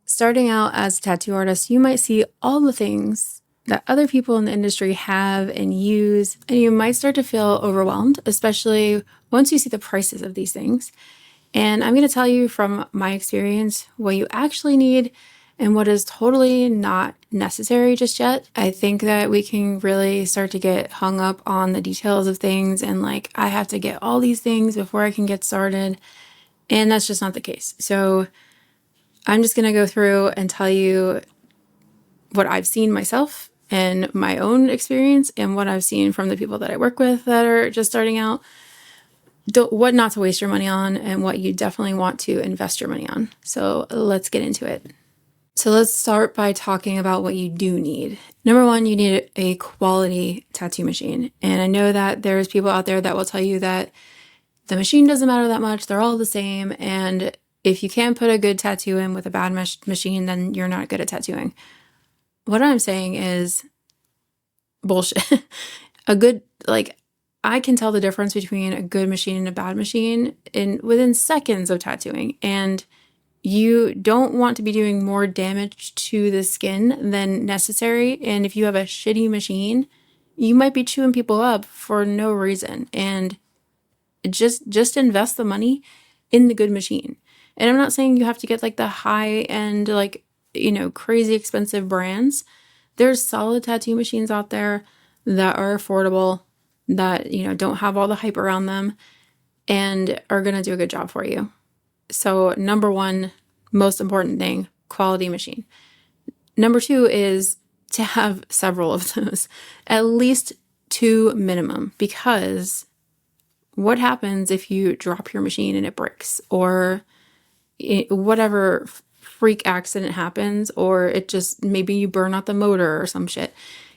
Starting out as a tattoo artist, you might see all the things that other people in the industry have and use, and you might start to feel overwhelmed, especially once you see the prices of these things. And I'm going to tell you from my experience what you actually need and what is totally not necessary just yet. I think that we can really start to get hung up on the details of things and like, I have to get all these things before I can get started. And that's just not the case. So I'm just going to go through and tell you what I've seen myself and my own experience and what I've seen from the people that I work with that are just starting out. What not to waste your money on and what you definitely want to invest your money on. So let's get into it. So let's start by talking about what you do need. Number one, you need a quality tattoo machine. And I know that there's people out there that will tell you that the machine doesn't matter that much. They're all the same. And if you can't put a good tattoo in with a bad machine, then you're not good at tattooing. What I'm saying is bullshit. I can tell the difference between a good machine and a bad machine within seconds of tattooing. And you don't want to be doing more damage to the skin than necessary. And if you have a shitty machine, you might be chewing people up for no reason. And just invest the money in the good machine. And I'm not saying you have to get like the high end, like, crazy expensive brands. There's solid tattoo machines out there that are affordable, that, don't have all the hype around them and are going to do a good job for you. So number one, most important thing, quality machine. Number two is to have several of those, at least 2 minimum, because what happens if you drop your machine and it breaks, or whatever freak accident happens, or it just, maybe you burn out the motor or some shit.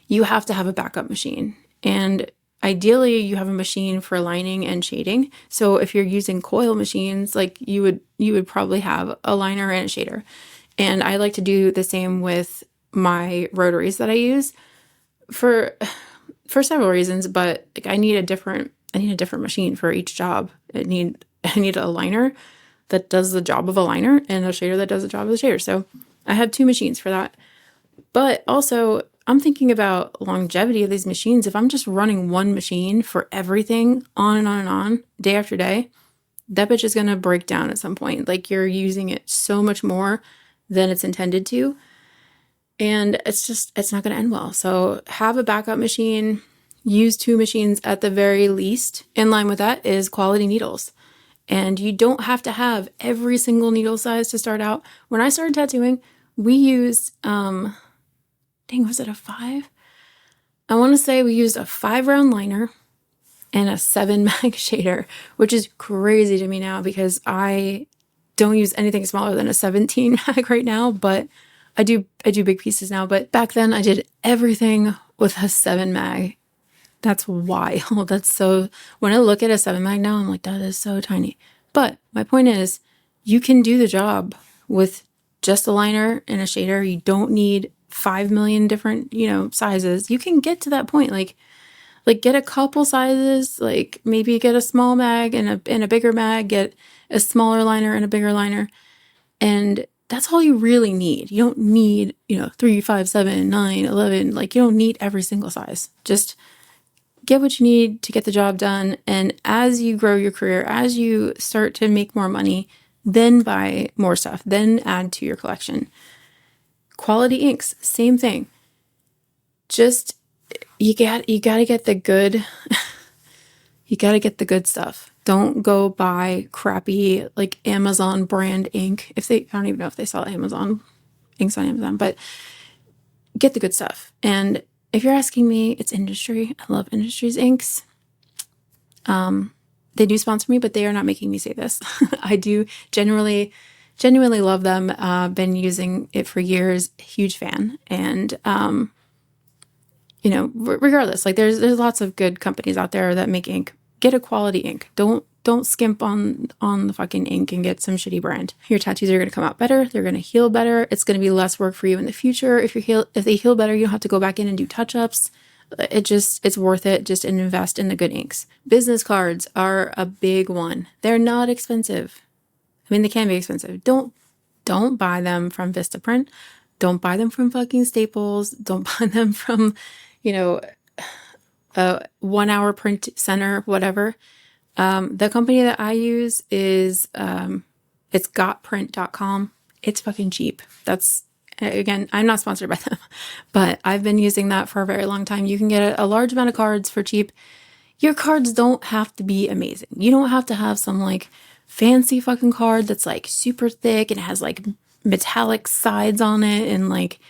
You have to have a backup machine. And ideally you have a machine for lining and shading. So if you're using coil machines, like you would probably have a liner and a shader. And I like to do the same with my rotaries that I use for several reasons, but like I need a different machine for each job. I need a liner that does the job of a liner and a shader that does the job of a shader. So I have 2 machines for that. But also I'm thinking about longevity of these machines. If I'm just running one machine for everything on and on and on, day after day, that bitch is going to break down at some point. Like you're using it so much more than it's intended to. And it's not going to end well. So have a backup machine, use 2 machines at the very least. In line with that is quality needles. And you don't have to have every single needle size to start out. When I started tattooing, we used, was it a 5? I want to say we used a 5-round liner and a 7-mag shader, which is crazy to me now because I don't use anything smaller than a 17-mag right now, but I do big pieces now. But back then I did everything with a 7-mag. That's wild. That's so, when I look at a 7-mag now, I'm like, that is so tiny. But my point is, you can do the job with just a liner and a shader. You don't need 5 million different, sizes. You can get to that point. Like get a couple sizes, like maybe get a small mag and a bigger mag, get a smaller liner and a bigger liner. And that's all you really need. You don't need, 3, 5, 7, 9, 11. Like you don't need every single size. Just get what you need to get the job done. And as you grow your career, as you start to make more money, then buy more stuff, then add to your collection. Quality inks, same thing. Just, you gotta get the good, you gotta get the good stuff. Don't go buy crappy, like Amazon brand ink. I don't even know if they sell Amazon inks on Amazon, but get the good stuff. And if you're asking me, it's Industry. I love Industry's inks. They do sponsor me, but they are not making me say this. I do genuinely love them. Been using it for years. Huge fan. And, regardless, like there's lots of good companies out there that make ink. Get a quality ink. Don't skimp on the fucking ink and get some shitty brand. Your tattoos are going to come out better. They're going to heal better. It's going to be less work for you in the future. If they heal better, you don't have to go back in and do touch-ups. It's worth it. Just invest in the good inks. Business cards are a big one. They're not expensive. I mean, they can be expensive. Don't don't buy them from Vistaprint. Don't buy them from fucking Staples. Don't buy them from, you know, a 1 hour print center, whatever. The company that I use is, it's gotprint.com. It's fucking cheap. That's, again, I'm not sponsored by them, but I've been using that for a very long time. You can get a large amount of cards for cheap. Your cards don't have to be amazing. You don't have to have some like fancy fucking card that's like super thick and has like metallic sides on it and like,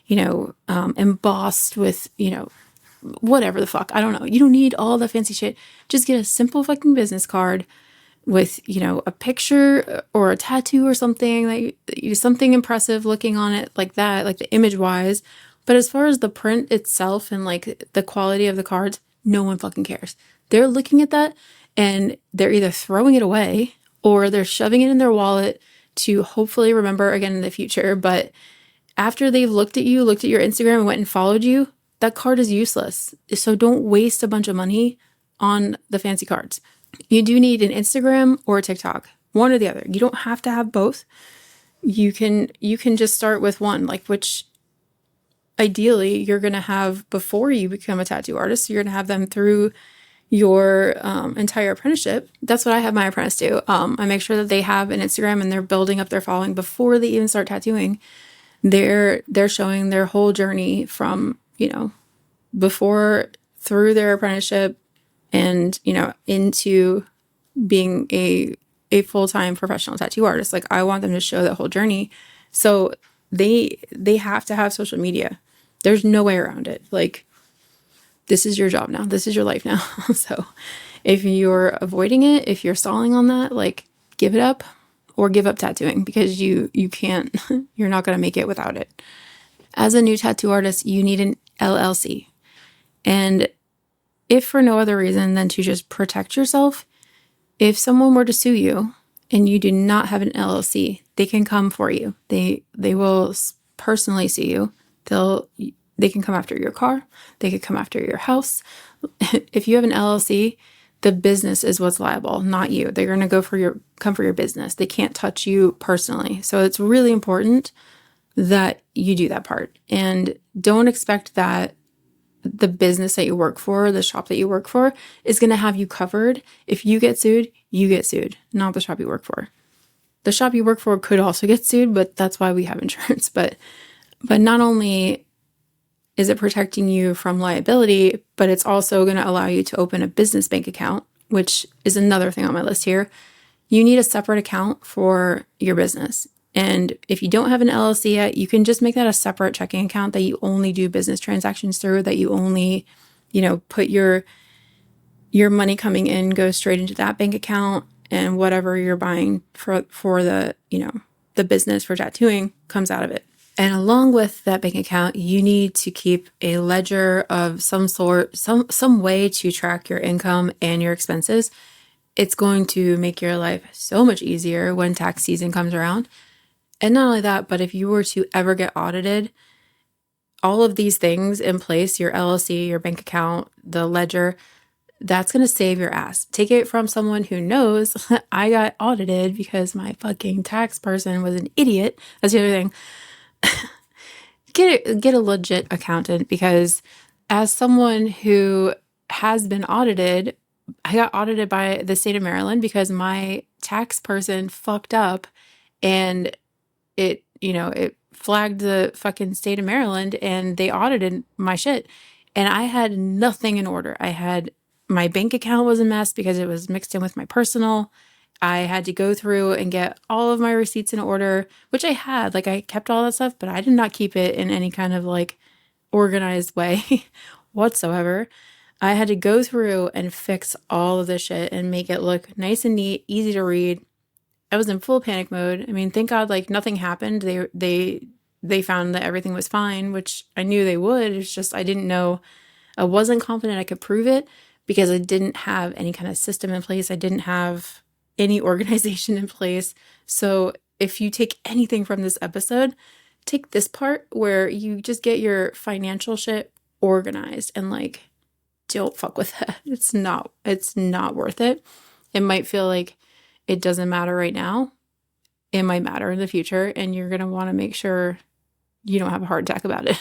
embossed with, whatever the fuck. I don't know. You don't need all the fancy shit. Just get a simple fucking business card with, a picture or a tattoo or something, like something impressive looking on it like that, like the image wise. But as far as the print itself and like the quality of the cards, no one fucking cares. They're looking at that and they're either throwing it away or they're shoving it in their wallet to hopefully remember again in the future. But after they've looked at your Instagram and went and followed you, that card is useless. So don't waste a bunch of money on the fancy cards. You do need an Instagram or a TikTok, one or the other. You don't have to have both. You can just start with one, like which ideally you're going to have before you become a tattoo artist. So you're going to have them through your entire apprenticeship. That's what I have my apprentice do. I make sure that they have an Instagram and they're building up their following before they even start tattooing. They're showing their whole journey from, before through their apprenticeship and, into being a full-time professional tattoo artist. Like I want them to show that whole journey. So they have to have social media. There's no way around it. Like this is your job now. This is your life now. So if you're avoiding it, if you're stalling on that, like give it up or give up tattooing because you can't, you're not going to make it without it. As a new tattoo artist, you need an LLC. And if for no other reason than to just protect yourself, if someone were to sue you and you do not have an LLC, they can come for you. They will personally sue you. They can come after your car. They could come after your house. If you have an LLC, the business is what's liable, not you. They're going to come for your business. They can't touch you personally. So it's really important that you do that part. And don't expect that the business that you work for, the shop that you work for, is going to have you covered. If you get sued, not the shop you work for. The shop you work for could also get sued, but that's why we have insurance. But not only is it protecting you from liability, but it's also going to allow you to open a business bank account, which is another thing on my list here. You need a separate account for your business. And if you don't have an LLC yet, you can just make that a separate checking account that you only do business transactions through, that you only, put your money coming in goes straight into that bank account, and whatever you're buying for the, the business for tattooing comes out of it. And along with that bank account, you need to keep a ledger of some sort, some way to track your income and your expenses. It's going to make your life so much easier when tax season comes around. And not only that, but if you were to ever get audited, all of these things in place, your LLC, your bank account, the ledger, that's going to save your ass. Take it from someone who knows. I got audited because my fucking tax person was an idiot. That's the other thing. Get a legit accountant, because as someone who has been audited, I got audited by the state of Maryland because my tax person fucked up and it flagged the fucking state of Maryland and they audited my shit. And I had nothing in order. My bank account was a mess because it was mixed in with my personal. I had to go through and get all of my receipts in order, which I had. Like I kept all that stuff, but I did not keep it in any kind of like organized way whatsoever. I had to go through and fix all of this shit and make it look nice and neat, easy to read. I was in full panic mode. I mean, thank God, like nothing happened. They found that everything was fine, which I knew they would. It's just I didn't know. I wasn't confident I could prove it because I didn't have any kind of system in place. I didn't have any organization in place. So if you take anything from this episode, take this part where you just get your financial shit organized and like, don't fuck with that. It's not worth it. It might feel like it doesn't matter right now. it might matter in the future, and you're going to want to make sure you don't have a heart attack about it.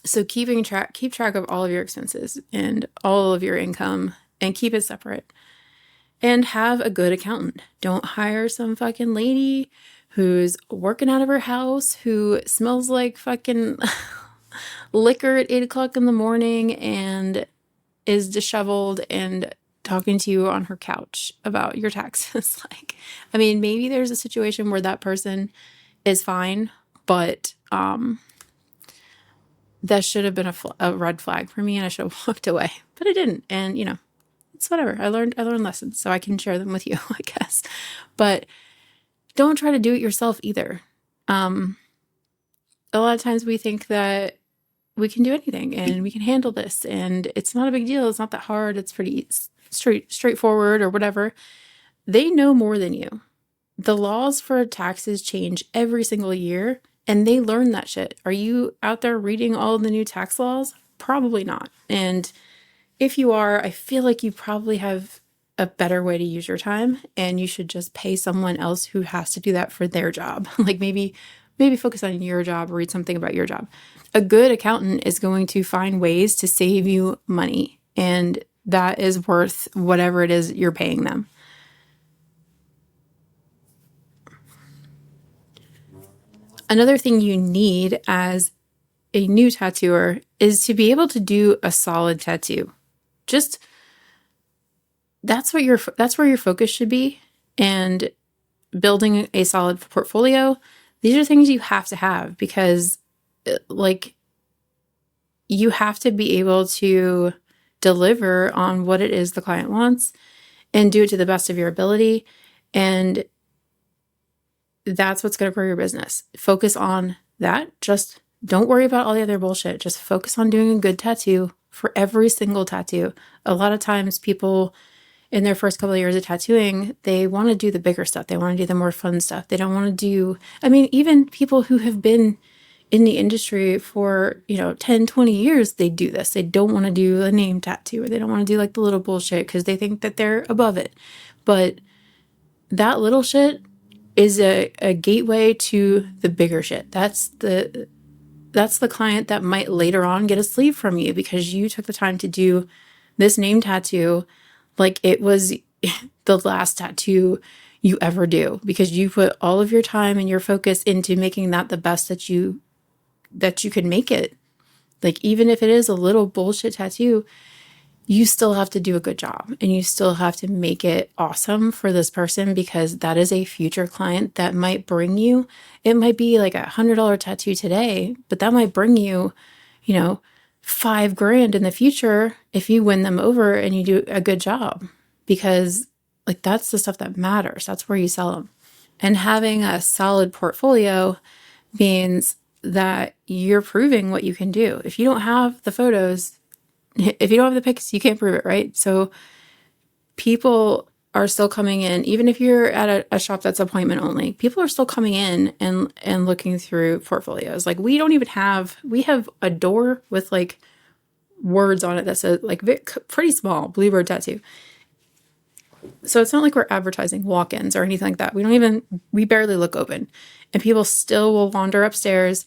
So keep track of all of your expenses and all of your income and keep it separate. And have a good accountant. Don't hire some fucking lady who's working out of her house, who smells like fucking liquor at 8 o'clock in the morning and is disheveled and talking to you on her couch about your taxes. Like, I mean, maybe there's a situation where that person is fine, but that should have been a red flag for me, and I should have walked away, but I didn't. And it's whatever. I learned lessons, so I can share them with you, I guess. But don't try to do it yourself either. A lot of times we think that we can do anything and we can handle this, and it's not a big deal. It's not that hard. It's pretty straightforward or whatever. They know more than you. The laws for taxes change every single year, and they learn that shit. Are you out there reading all the new tax laws? Probably not. And if you are, I feel like you probably have a better way to use your time, and you should just pay someone else who has to do that for their job. Like maybe focus on your job, or read something about your job. A good accountant is going to find ways to save you money, and that is worth whatever it is you're paying them. Another thing you need as a new tattooer is to be able to do a solid tattoo. Just that's where your focus should be, and building a solid portfolio. These are things you have to have, because like you have to be able to deliver on what it is the client wants and do it to the best of your ability. And that's what's going to grow your business. Focus on that. Just don't worry about all the other bullshit. Just focus on doing a good tattoo for every single tattoo. A lot of times people in their first couple of years of tattooing, they want to do the bigger stuff. They want to do the more fun stuff. They don't want to do, even people who have been in the industry for, 10, 20 years, they do this. They don't want to do a name tattoo, or they don't want to do like the little bullshit because they think that they're above it. But that little shit is a gateway to the bigger shit. That's the client that might later on get a sleeve from you because you took the time to do this name tattoo like it was the last tattoo you ever do, because you put all of your time and your focus into making that the best that you could make it. Like, even if it is a little bullshit tattoo, you still have to do a good job, and you still have to make it awesome for this person, because that is a future client that might bring you, it might be like $100 tattoo today, but that might bring you, $5,000 in the future if you win them over and you do a good job, because like that's the stuff that matters. That's where you sell them. And having a solid portfolio means that you're proving what you can do. If you don't have the photos, if you don't have the pics, you can't prove it, right? So people are still coming in, even if you're at a shop that's appointment only, people are still coming in and looking through portfolios. Like we have a door with like words on it that says like pretty small bluebird tattoo. So it's not like we're advertising walk-ins or anything like that. We barely look open, and people still will wander upstairs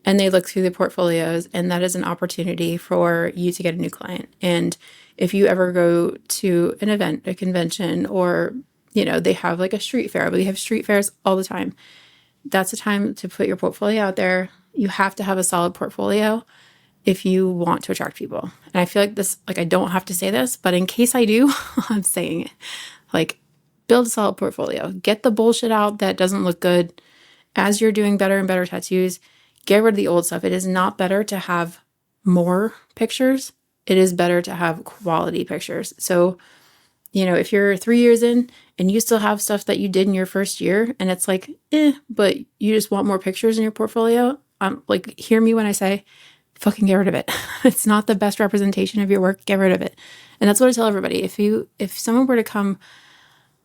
and they look through the portfolios, and that is an opportunity for you to get a new client. And if you ever go to an event, a convention, or, they have like a street fair, but they have street fairs all the time. That's the time to put your portfolio out there. You have to have a solid portfolio if you want to attract people. And I feel like this, like I don't have to say this, but in case I do, I'm saying it. Like, build a solid portfolio. Get the bullshit out that doesn't look good. As you're doing better and better tattoos, get rid of the old stuff. It is not better to have more pictures. It is better to have quality pictures. So, if you're 3 years in and you still have stuff that you did in your first year and it's like, but you just want more pictures in your portfolio, like, hear me when I say, fucking get rid of it. It's not the best representation of your work. Get rid of it. And that's what I tell everybody. If someone were to come,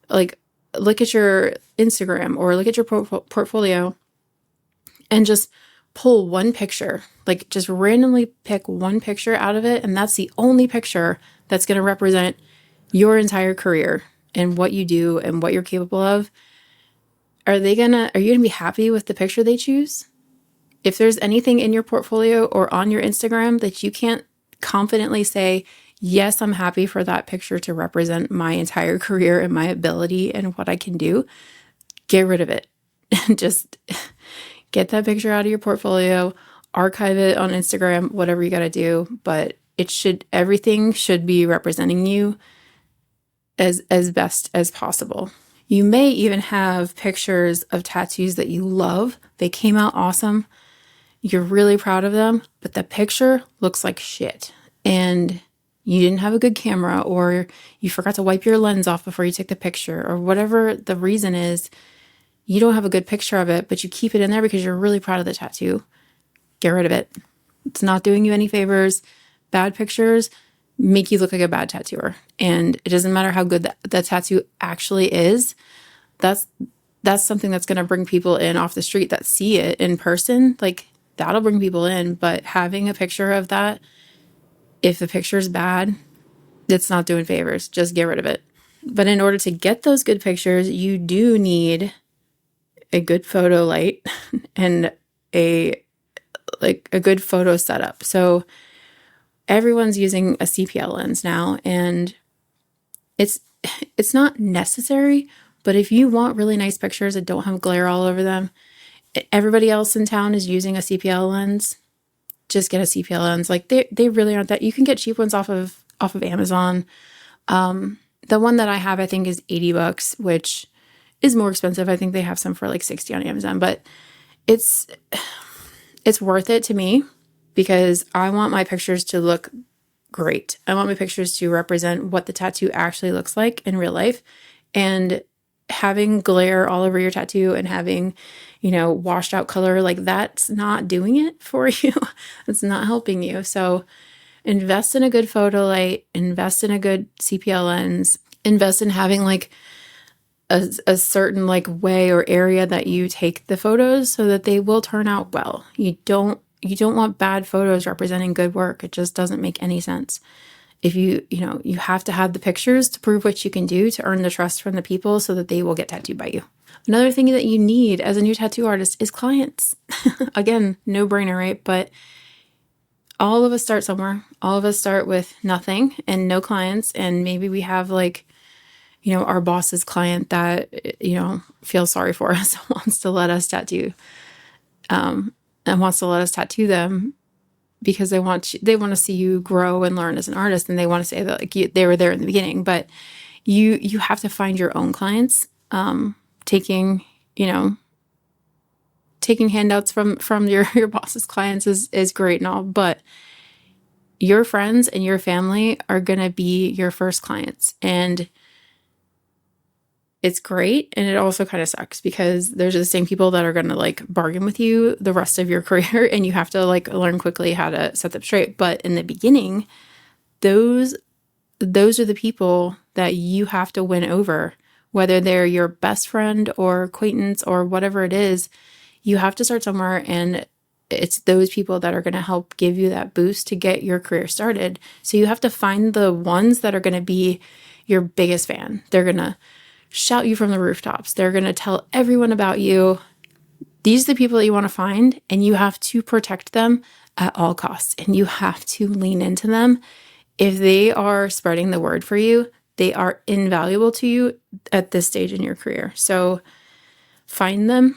like, look at your Instagram or look at your portfolio and just pull one picture, like just randomly pick one picture out of it, and that's the only picture that's going to represent your entire career, and what you do and what you're capable of, are you gonna be happy with the picture they choose? If there's anything in your portfolio or on your Instagram that you can't confidently say, yes, I'm happy for that picture to represent my entire career and my ability and what I can do, get rid of it. Just get that picture out of your portfolio, archive it on Instagram, whatever you got to do. But everything should be representing you as best as possible. You may even have pictures of tattoos that you love. They came out awesome. You're really proud of them, but the picture looks like shit. And you didn't have a good camera, or you forgot to wipe your lens off before you took the picture, or whatever the reason is, you don't have a good picture of it, but you keep it in there because you're really proud of the tattoo. Get rid of it. It's not doing you any favors. Bad pictures make you look like a bad tattooer. And it doesn't matter how good that tattoo actually is. That's something that's going to bring people in off the street that see it in person. Like, that'll bring people in. But having a picture of that, if the picture's bad, it's not doing favors. Just get rid of it. But in order to get those good pictures, you do need a good photo light and a good photo setup. So everyone's using a CPL lens now, and it's not necessary, but if you want really nice pictures that don't have glare all over them, everybody else in town is using a CPL lens, just get a CPL lens. Like, they really aren't that. You can get cheap ones off of Amazon. The one that I have, I think, is $80, which is more expensive. I think they have some for like $60 on Amazon, but it's worth it to me because I want my pictures to look great. I want my pictures to represent what the tattoo actually looks like in real life. And having glare all over your tattoo and having, washed out color, like, that's not doing it for you. It's not helping you. So invest in a good photo light, invest in a good CPL lens, invest in having like a certain like way or area that you take the photos so that they will turn out well. You don't want bad photos representing good work. It just doesn't make any sense. If you have to have the pictures to prove what you can do to earn the trust from the people so that they will get tattooed by you. Another thing that you need as a new tattoo artist is clients. Again, no brainer, right? But all of us start somewhere. All of us start with nothing and no clients. And maybe we have like, our boss's client that, feels sorry for us, wants to let us tattoo, and wants to let us tattoo them because they want to see you grow and learn as an artist. And they want to say that like they were there in the beginning, but you have to find your own clients. Taking handouts from your boss's clients is great and all, but your friends and your family are going to be your first clients. And it's great. And it also kind of sucks because there's the same people that are going to like bargain with you the rest of your career. And you have to like learn quickly how to set them straight. But in the beginning, those are the people that you have to win over, whether they're your best friend or acquaintance or whatever it is. You have to start somewhere, and it's those people that are going to help give you that boost to get your career started. So you have to find the ones that are going to be your biggest fan. They're going to shout you from the rooftops. They're going to tell everyone about you. These are the people that you want to find, and you have to protect them at all costs, and you have to lean into them. If they are spreading the word for you, they are invaluable to you at this stage in your career. So find them,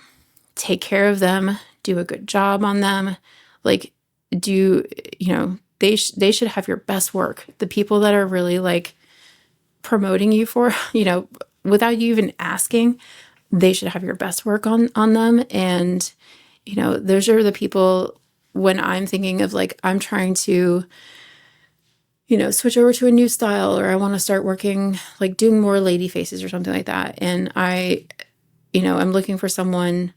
take care of them, do a good job on them. Like, they should have your best work. The people that are really like promoting you for, without you even asking, they should have your best work on them. And, those are the people when I'm thinking of like, I'm trying to, switch over to a new style, or I want to start working, like doing more lady faces or something like that. And I'm looking for someone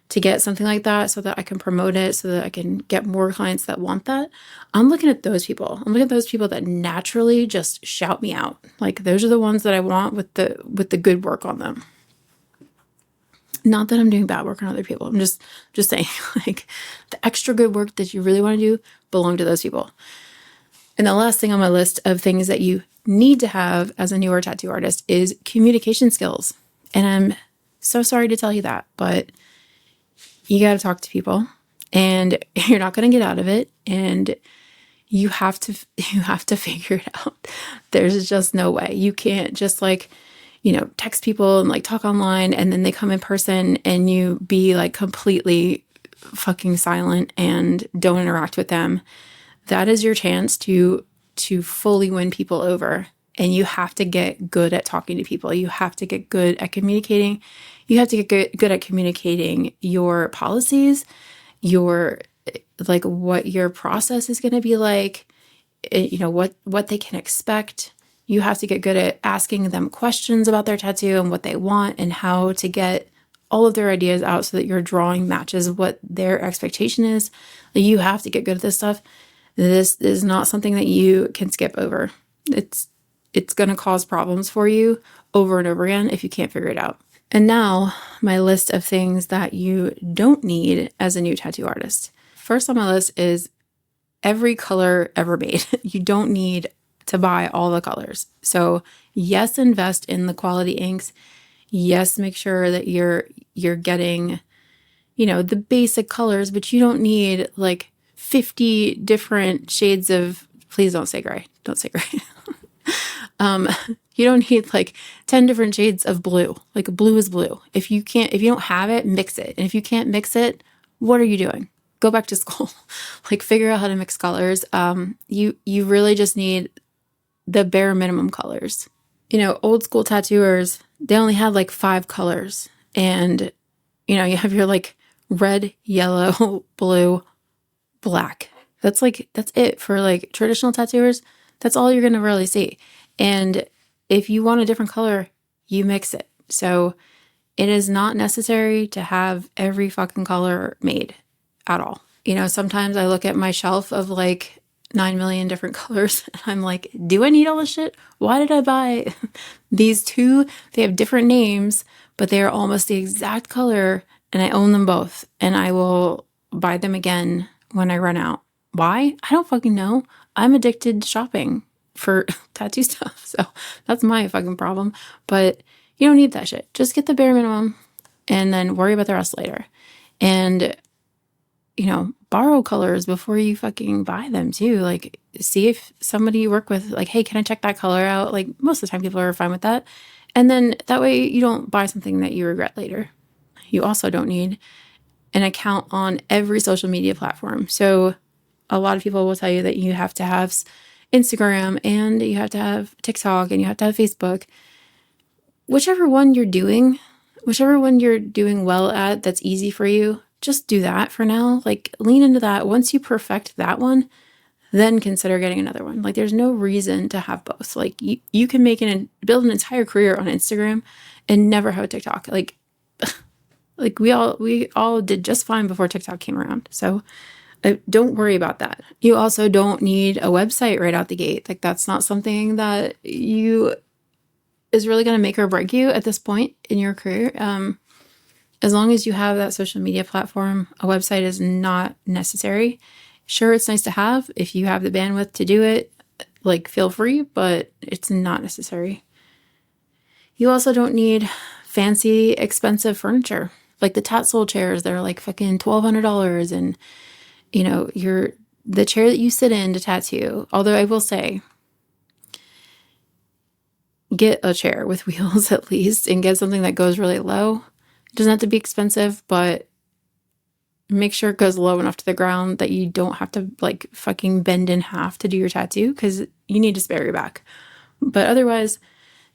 to get something like that so that I can promote it, so that I can get more clients that want that. I'm looking at those people. I'm looking at those people that naturally just shout me out. Like, those are the ones that I want with the good work on them. Not that I'm doing bad work on other people. I'm just saying, like, the extra good work that you really want to do belong to those people. And the last thing on my list of things that you need to have as a newer tattoo artist is communication skills. And I'm so sorry to tell you that, but you got to talk to people and you're not going to get out of it. And you have to figure it out. There's just no way. You can't just like, text people and like talk online and then they come in person and you be like completely fucking silent and don't interact with them. That is your chance to fully win people over. And you have to get good at talking to people. You have to get good at communicating. You have to get good at communicating your policies, your like what your process is going to be like, what they can expect. You have to get good at asking them questions about their tattoo and what they want and how to get all of their ideas out so that your drawing matches what their expectation is. You have to get good at this stuff. This is not something that you can skip over. It's going to cause problems for you over and over again if you can't figure it out. And now my list of things that you don't need as a new tattoo artist. First on my list is every color ever made. You don't need to buy all the colors. So yes, invest in the quality inks. Yes, make sure that you're getting, the basic colors, but you don't need like 50 different shades of, please don't say gray. Don't say gray. You don't need like 10 different shades of blue. Like blue is blue. If you don't have it, mix it. And if you can't mix it, what are you doing? Go back to school. Like figure out how to mix colors. You really just need the bare minimum colors. Old school tattooers, they only had like 5 colors. And, you have your like red, yellow, blue, black. That's it for like traditional tattooers. That's all you're going to really see. And if you want a different color, you mix it. So it is not necessary to have every fucking color made at all. Sometimes I look at my shelf of like 9 million different colors and I'm like, do I need all this shit? Why did I buy these 2? They have different names, but they are almost the exact color and I own them both and I will buy them again when I run out. Why? I don't fucking know. I'm addicted to shopping for tattoo stuff. So that's my fucking problem. But you don't need that shit. Just get the bare minimum and then worry about the rest later. And, borrow colors before you fucking buy them too. Like see if somebody you work with, like, hey, can I check that color out? Like most of the time people are fine with that. And then that way you don't buy something that you regret later. You also don't need an account on every social media platform. So a lot of people will tell you that you have to have Instagram and you have to have TikTok and you have to have Facebook. Whichever one you're doing well at, that's easy for you, just do that for now. Like lean into that. Once you perfect that one, then consider getting another one. Like there's no reason to have both. Like you can build an entire career on Instagram and never have a TikTok. Like we all did just fine before TikTok came around. So don't worry about that. You also don't need a website right out the gate. Like that's not something that is really going to make or break you at this point in your career. As long as you have that social media platform, a website is not necessary. Sure, it's nice to have. If you have the bandwidth to do it, like feel free, but it's not necessary. You also don't need fancy, expensive furniture. Like the Tatsole chairs, they're like fucking $1,200 and the chair that you sit in to tattoo. Although I will say, get a chair with wheels at least and get something that goes really low. It doesn't have to be expensive, but make sure it goes low enough to the ground that you don't have to like fucking bend in half to do your tattoo because you need to spare your back. But otherwise,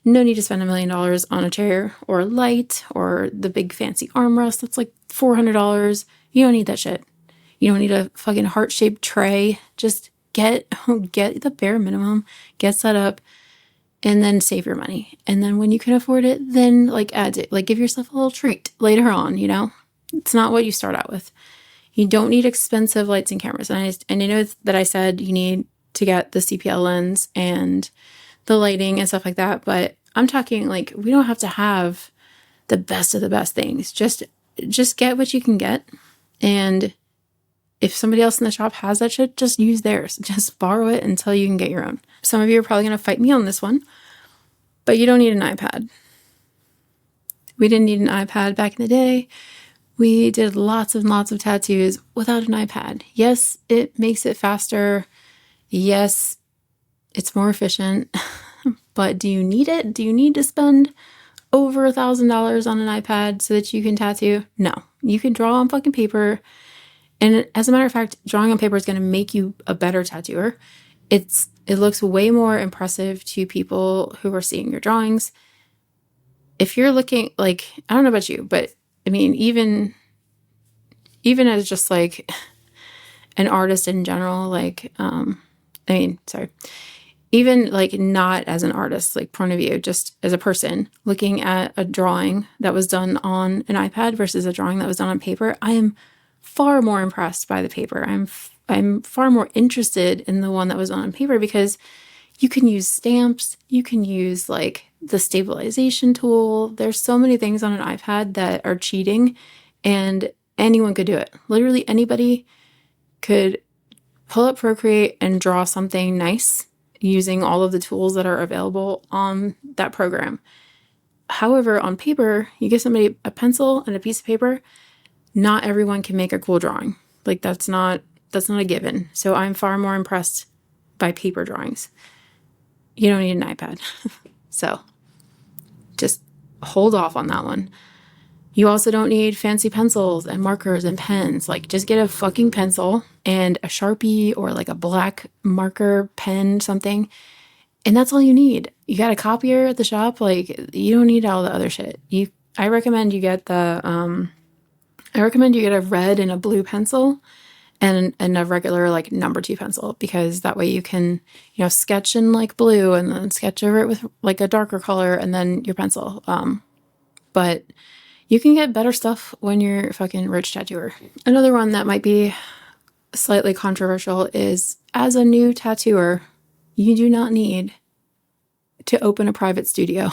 no need to spend $1 million on a chair or a light or the big fancy armrest. That's like $400. You don't need that shit. You don't need a fucking heart-shaped tray. Just get the bare minimum, get set up, and then save your money. And then when you can afford it, then like add it. Like give yourself a little treat later on, It's not what you start out with. You don't need expensive lights and cameras. And I know that I said you need to get the CPL lens and the lighting and stuff like that, but I'm talking like we don't have to have the best of the best things. Just get what you can get. And if somebody else in the shop has that shit, just use theirs. Just borrow it until you can get your own. Some of you are probably going to fight me on this one, but you don't need an iPad. We didn't need an iPad back in the day. We did lots and lots of tattoos without an iPad. Yes, it makes it faster. Yes, it's more efficient. But do you need it? Do you need to spend over $1,000 on an iPad so that you can tattoo? No. You can draw on fucking paper. And as a matter of fact, drawing on paper is going to make you a better tattooer. It looks way more impressive to people who are seeing your drawings. If you're looking, like, I don't know about you, but I mean, even as just like an artist in general, like, even like not as an artist, like point of view, just as a person looking at a drawing that was done on an iPad versus a drawing that was done on paper, I am far more impressed by the paper. I'm far more interested in the one that was on paper because you can use stamps, you can use like the stabilization tool. There's so many things on an iPad that are cheating, and anyone could do it. Literally anybody could pull up Procreate and draw something nice using all of the tools that are available on that program. However, on paper, you give somebody a pencil and a piece of paper, not everyone can make a cool drawing. Like that's not a given. So I'm far more impressed by paper drawings. You don't need an iPad. So just hold off on that one. You also don't need fancy pencils and markers and pens. Like just get a fucking pencil and a Sharpie or like a black marker pen, something. And that's all you need. You got a copier at the shop. Like you don't need all the other shit. I recommend you get a red and a blue pencil and a regular like number 2 pencil, because that way you can, sketch in like blue and then sketch over it with like a darker color and then your pencil. But you can get better stuff when you're a fucking rich tattooer. Another one that might be slightly controversial is, as a new tattooer, you do not need to open a private studio.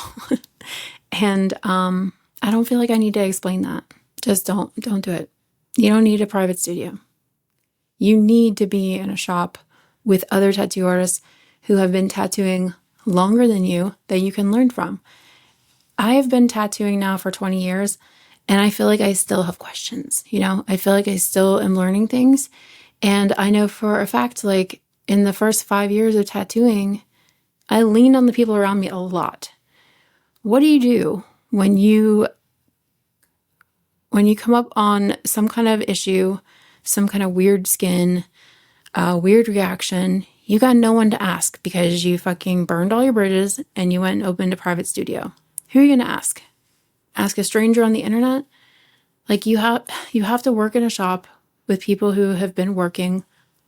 And I don't feel like I need to explain that. Just don't do it. You don't need a private studio. You need to be in a shop with other tattoo artists who have been tattooing longer than you that you can learn from. I have been tattooing now for 20 years, and I feel like I still have questions. I feel like I still am learning things. And I know for a fact, like in the first 5 years of tattooing, I leaned on the people around me a lot. What do you do when you come up on some kind of issue, some kind of weird skin, weird reaction? You got no one to ask because you fucking burned all your bridges and you went and opened a private studio. Who are you going to ask? Ask a stranger on the internet? Like you have to work in a shop with people who have been working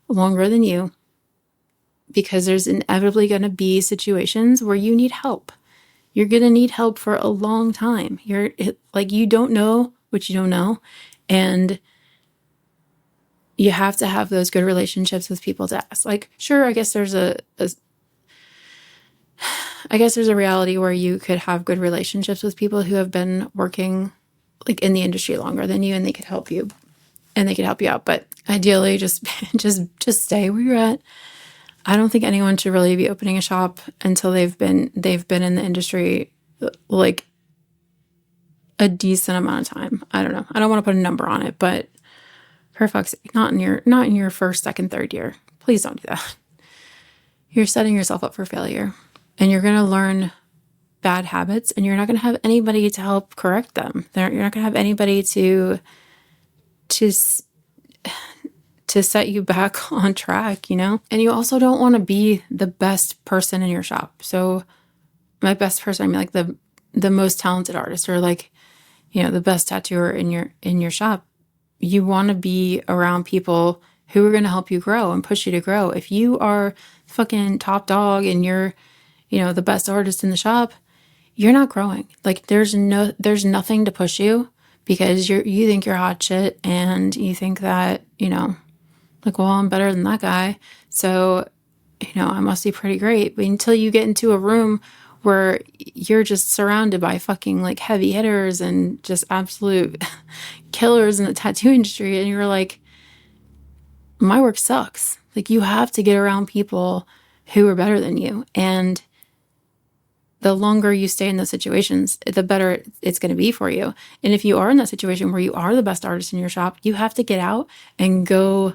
longer than you, because there's inevitably going to be situations where you need help. You're going to need help for a long time. You don't know what you don't know. And you have to have those good relationships with people to ask. Like, sure, I guess there's a reality where you could have good relationships with people who have been working like in the industry longer than you, and they could help you out. But ideally just stay where you're at. I don't think anyone should really be opening a shop until they've been in the industry like a decent amount of time. I don't know. I don't want to put a number on it, but for fuck's sake, not in your first, second, third year. Please don't do that. You're setting yourself up for failure, and you're going to learn bad habits, and you're not going to have anybody to help correct them. You're not going to have anybody to set you back on track, And you also don't want to be the best person in your shop. So my best person, I mean like the most talented artist, or like, the best tattooer in your shop. You want to be around people who are going to help you grow and push you to grow. If you are fucking top dog and you're, the best artist in the shop, you're not growing. Like there's nothing to push you, because you think you're hot shit, and you think that, like, well, I'm better than that guy, so, I must be pretty great. But until you get into a room where you're just surrounded by fucking like heavy hitters and just absolute killers in the tattoo industry, and you're like, my work sucks. Like, you have to get around people who are better than you. And the longer you stay in those situations, the better it's going to be for you. And if you are in that situation where you are the best artist in your shop, you have to get out and go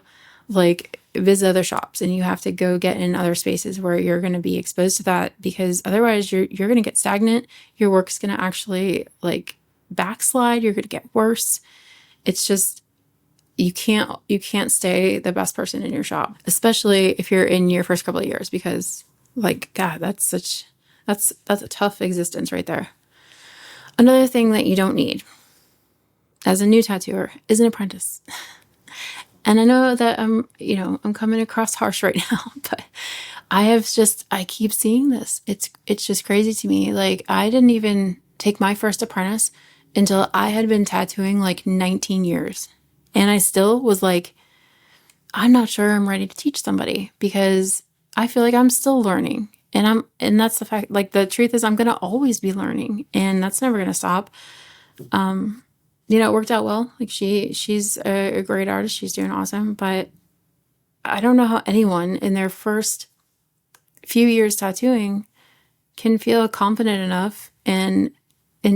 like visit other shops, and you have to go get in other spaces where you're going to be exposed to that, because otherwise you're going to get stagnant. Your work's going to actually like backslide. You're going to get worse. It's just, you can't stay the best person in your shop, especially if you're in your first couple of years, because like, God, that's a tough existence right there. Another thing that you don't need as a new tattooer is an apprentice. And I know that I'm coming across harsh right now, but I keep seeing this. It's just crazy to me. Like, I didn't even take my first apprentice until I had been tattooing like 19 years. And I still was like, I'm not sure I'm ready to teach somebody, because I feel like I'm still learning. And that's the fact. Like, the truth is, I'm going to always be learning, and that's never going to stop. It worked out well. Like, she's a great artist. She's doing awesome. But I don't know how anyone in their first few years tattooing can feel confident enough in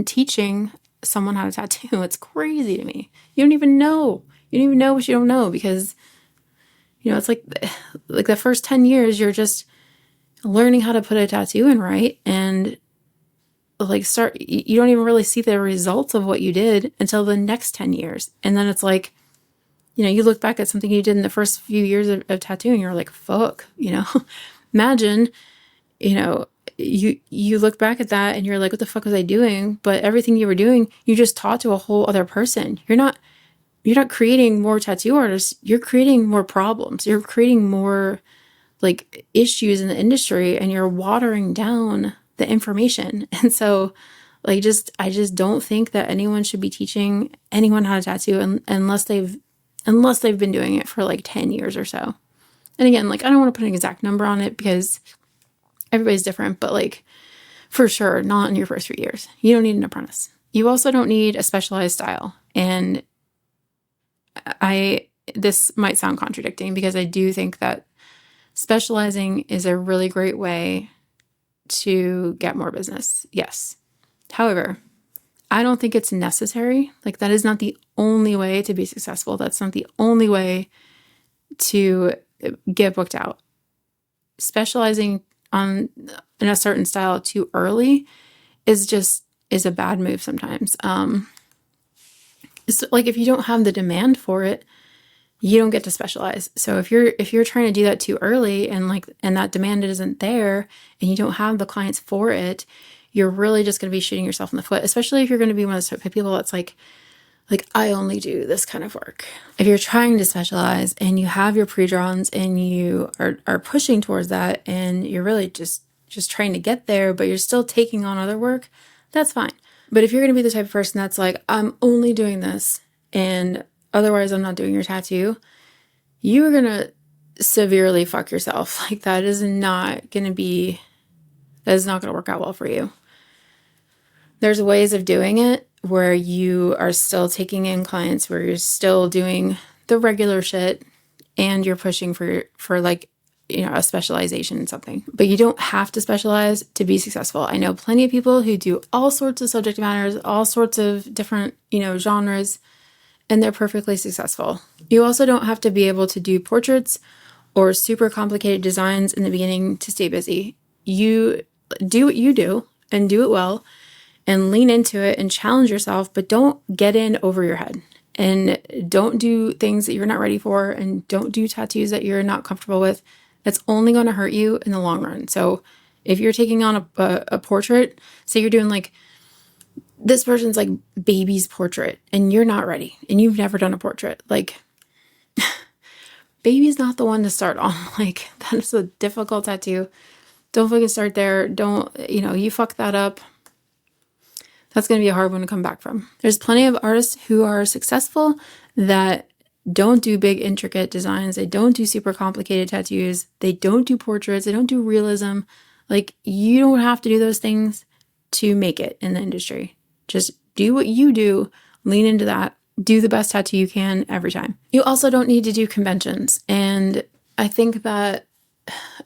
teaching someone how to tattoo. It's crazy to me. You don't even know. You don't even know what you don't know, because, it's like the first 10 years, you're just learning how to put a tattoo in right, and like you don't even really see the results of what you did until the next 10 years. And then it's like, you look back at something you did in the first few years of tattooing, you're like, fuck, imagine, you look back at that and you're like, what the fuck was I doing? But everything you were doing, you just taught to a whole other person. You're not creating more tattoo artists. You're creating more problems. You're creating more like issues in the industry, and you're watering down the information. And so like, I just don't think that anyone should be teaching anyone how to tattoo unless they've been doing it for like 10 years or so. And again, like, I don't want to put an exact number on it because everybody's different, but like, for sure, not in your first 3 years. You don't need an apprentice. You also don't need a specialized style. And this might sound contradicting, because I do think that specializing is a really great way to get more business. Yes. However, I don't think it's necessary. Like, that is not the only way to be successful. That's not the only way to get booked out. Specializing in a certain style too early is a bad move sometimes. It's like, if you don't have the demand for it, you don't get to specialize. So if you're trying to do that too early, and that demand isn't there, and you don't have the clients for it, you're really just going to be shooting yourself in the foot, especially if you're going to be one of those type of people that's like, I only do this kind of work. If you're trying to specialize and you have your pre-drawns and you are pushing towards that, and you're really just trying to get there, but you're still taking on other work, that's fine. But if you're going to be the type of person that's like, I'm only doing this, and otherwise I'm not doing your tattoo, you are going to severely fuck yourself. Like, that is not going to work out well for you. There's ways of doing it where you are still taking in clients, where you're still doing the regular shit, and you're pushing for like, a specialization in something. But you don't have to specialize to be successful. I know plenty of people who do all sorts of subject matters, all sorts of different, genres, and they're perfectly successful. You also don't have to be able to do portraits or super complicated designs in the beginning to stay busy. You do what you do and do it well, and lean into it and challenge yourself, but don't get in over your head, and don't do things that you're not ready for, and don't do tattoos that you're not comfortable with. That's only going to hurt you in the long run. So if you're taking on a portrait, say you're doing like, this person's like baby's portrait, and you're not ready, and you've never done a portrait, like, baby's not the one to start on. Like, that is a difficult tattoo. Don't fucking start there. Don't, you fuck that up, that's going to be a hard one to come back from. There's plenty of artists who are successful that don't do big intricate designs. They don't do super complicated tattoos. They don't do portraits. They don't do realism. Like, you don't have to do those things to make it in the industry. Just do what you do, lean into that, do the best tattoo you can every time. You also don't need to do conventions. And I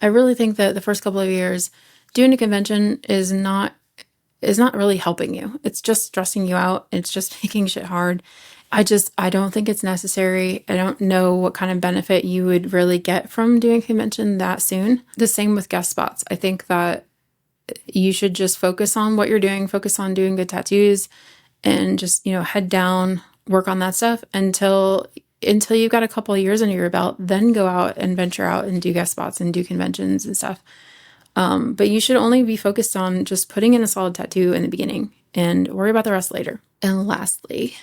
really think that the first couple of years doing a convention is not really helping you. It's just stressing you out. It's just making shit hard. I don't think it's necessary. I don't know what kind of benefit you would really get from doing a convention that soon. The same with guest spots. I think that you should just focus on what you're doing, focus on doing good tattoos, and just, head down, work on that stuff until you've got a couple of years under your belt, then go out and venture out and do guest spots and do conventions and stuff. But you should only be focused on just putting in a solid tattoo in the beginning and worry about the rest later. And lastly,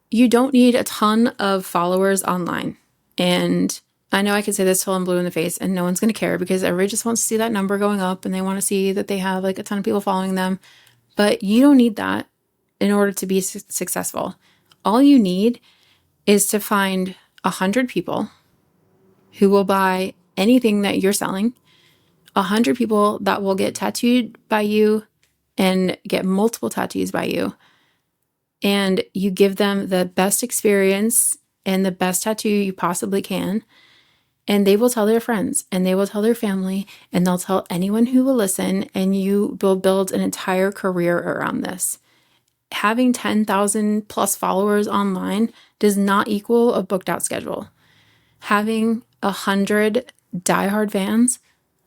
you don't need a ton of followers online. And I know I could say this till I'm blue in the face and no one's going to care because everybody just wants to see that number going up and they want to see that they have like a ton of people following them. But you don't need that in order to be successful. All you need is to find 100 people who will buy anything that you're selling, 100 people that will get tattooed by you and get multiple tattoos by you. And you give them the best experience and the best tattoo you possibly can. And they will tell their friends and they will tell their family and they'll tell anyone who will listen, and you will build an entire career around this. Having 10,000 plus followers online does not equal a booked out schedule. Having 100 diehard fans,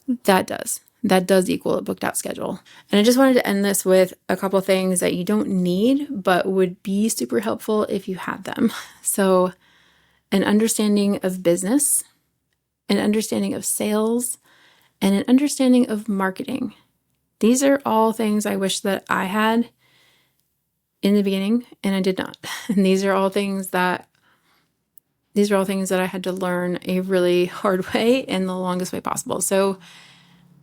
that does equal a booked out schedule. And I just wanted to end this with a couple things that you don't need, but would be super helpful if you had them. So an understanding of business, an understanding of sales, and an understanding of marketing. These are all things I wish that I had in the beginning, and I did not. And these are all things that I had to learn a really hard way in the longest way possible. So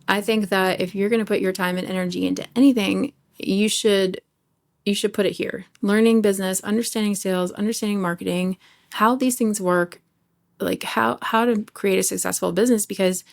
I think that if you're going to put your time and energy into anything, you should put it here. Learning business, understanding sales, understanding marketing, how these things work, like how to create a successful business, because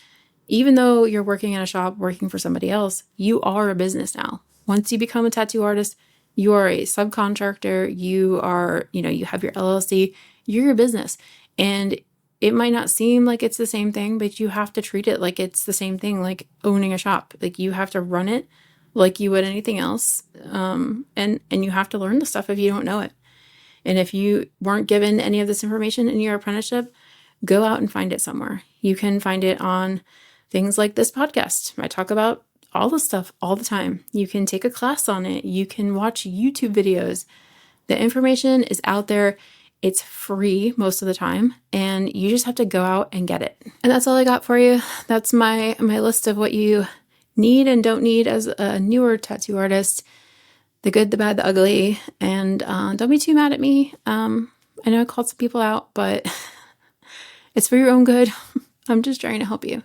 even though you're working in a shop, working for somebody else, you are a business now. Once you become a tattoo artist, you are a subcontractor, you are, you have your LLC, you're your business. And it might not seem like it's the same thing, but you have to treat it like it's the same thing, like owning a shop. Like you have to run it like you would anything else. And you have to learn the stuff if you don't know it. And if you weren't given any of this information in your apprenticeship, go out and find it somewhere. You can find it on things like this podcast. I talk about all this stuff all the time. You can take a class on it. You can watch YouTube videos. The information is out there. It's free most of the time, and you just have to go out and get it. And that's all I got for you. That's my list of what you need and don't need as a newer tattoo artist. The good, the bad, the ugly. And don't be too mad at me. I know I called some people out, but it's for your own good. I'm just trying to help you.